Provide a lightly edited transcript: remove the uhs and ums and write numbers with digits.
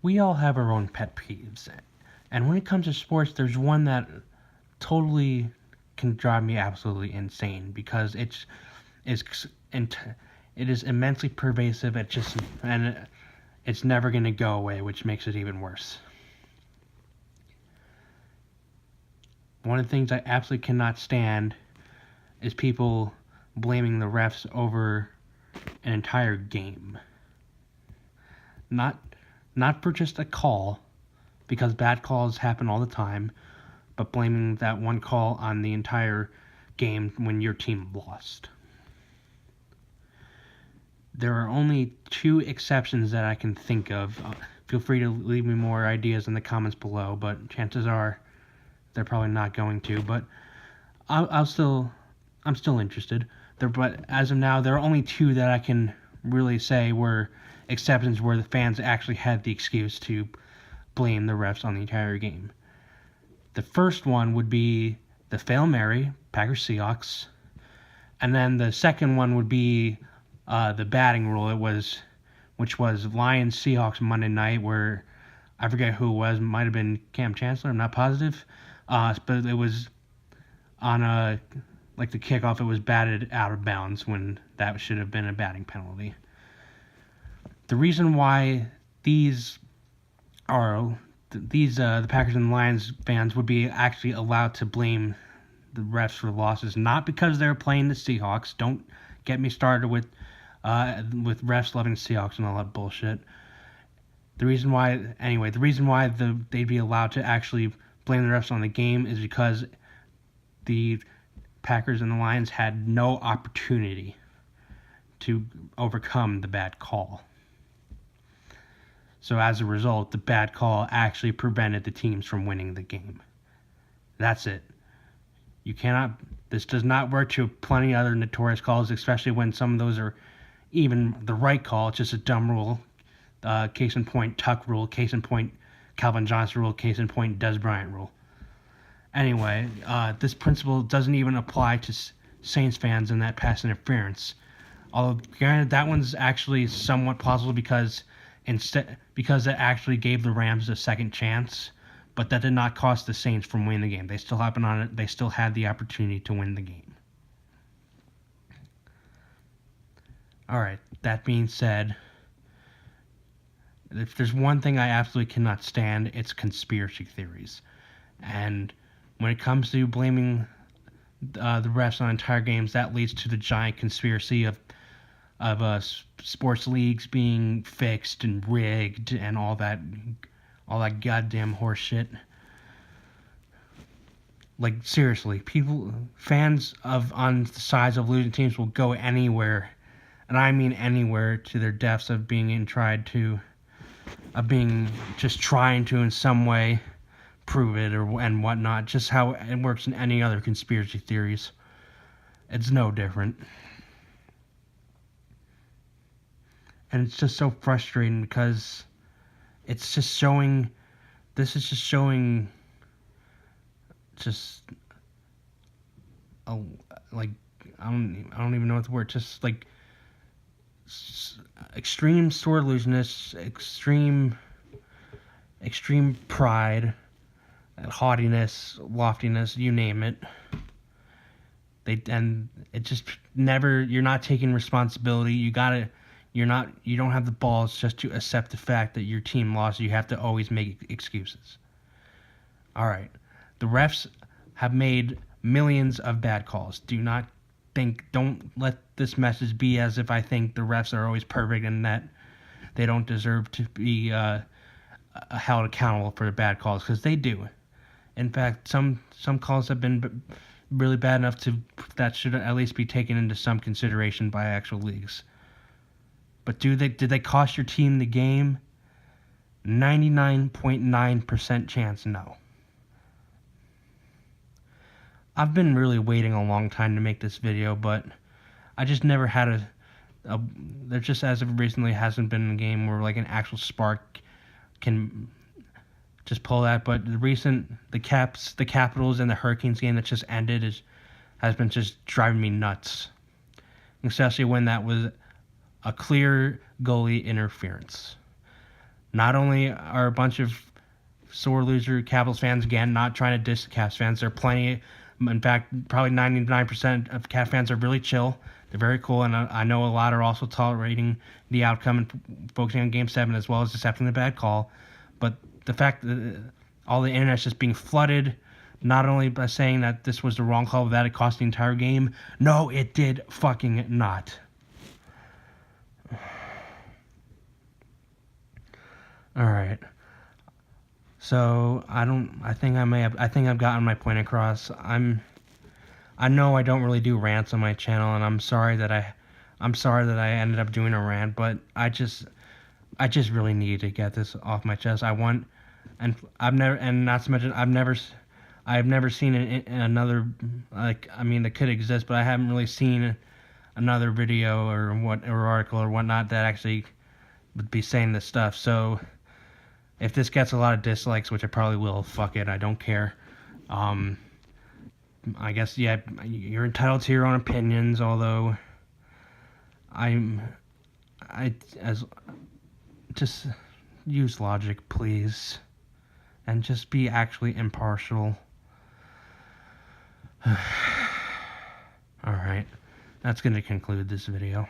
We all have our own pet peeves. And when it comes to sports, there's one that totally can drive me absolutely insane because it's it is immensely pervasive. It's never going to go away, which makes it even worse. One of the things I absolutely cannot stand is people blaming the refs over an entire game. Not not for just a call, because bad calls happen all the time, but blaming that one call on the entire game when your team lost. There are only two exceptions that I can think of. Feel free to leave me more ideas in the comments below, but chances are they're probably not going to. But I'm still interested. But as of now, there are only two that I can really say were exceptions where the fans actually had the excuse to blame the refs on the entire game. The first one would be the Fail Mary, Packers Seahawks, and then the second one would be the batting rule. Which was Lions Seahawks Monday night, where I forget who it was. It might have been Cam Chancellor. I'm not positive, but it was on the kickoff. It was batted out of bounds when that should have been a batting penalty. The reason why the Packers and Lions fans would be actually allowed to blame the refs for losses, not because they're playing the Seahawks. Don't get me started with refs loving the Seahawks and all that bullshit. The reason why they'd be allowed to actually blame the refs on the game is because the Packers and the Lions had no opportunity to overcome the bad call. So as a result, the bad call actually prevented the teams from winning the game. That's it. This does not work to plenty of other notorious calls, especially when some of those are even the right call. It's just a dumb rule. Case in point, Tuck rule. Case in point, Calvin Johnson rule. Case in point, Des Bryant rule. Anyway, this principle doesn't even apply to Saints fans in that pass interference. Although, granted, that one's actually somewhat plausible because it actually gave the Rams a second chance, but that did not cost the Saints from winning the game. They still happened on it. They still had the opportunity to win the game. All right. That being said, if there's one thing I absolutely cannot stand, it's conspiracy theories. And when it comes to blaming the refs on entire games, that leads to the giant conspiracy of sports leagues being fixed and rigged and all that goddamn horse shit. Like, seriously, fans on the sides of losing teams will go anywhere, and I mean anywhere, to their deaths of trying to in some way prove it and whatnot, just how it works in any other conspiracy theories. It's no different. And it's just so frustrating because this is just showing I don't even know what the word, just like extreme sore-loseness, extreme pride, haughtiness, loftiness, you name it. You're not taking responsibility. You don't have the balls just to accept the fact that your team lost. You have to always make excuses. All right. The refs have made millions of bad calls. Don't let this message be as if I think the refs are always perfect and that they don't deserve to be held accountable for the bad calls, because they do. In fact, some calls have been really bad enough that should at least be taken into some consideration by actual leagues. But did they cost your team the game? 99.9% chance no. I've been really waiting a long time to make this video, but I just never had there just as of recently hasn't been a game where like an actual spark can just pull that. But the Capitals and the Hurricanes game that just ended has been just driving me nuts, especially when that was a clear goalie interference. Not only are a bunch of sore loser Capitals fans, again, not trying to diss Caps fans. There are plenty, in fact, probably 99% of Cap fans are really chill. They're very cool, and I know a lot are also tolerating the outcome and focusing on Game 7 as well as accepting the bad call. But the fact that all the internet's just being flooded, not only by saying that this was the wrong call, but that it cost the entire game. No, it did fucking not. All right. So I think I've gotten my point across. I know I don't really do rants on my channel, and I'm sorry that I ended up doing a rant, but I just really need to get this off my chest. And I've never, and not to mention, I've never seen another, like, I mean, it could exist, but I haven't really seen another video or article or whatnot that actually would be saying this stuff. So if this gets a lot of dislikes, which it probably will, fuck it, I don't care. I guess, yeah, you're entitled to your own opinions, although as just use logic, please, and just be actually impartial. Alright, that's going to conclude this video.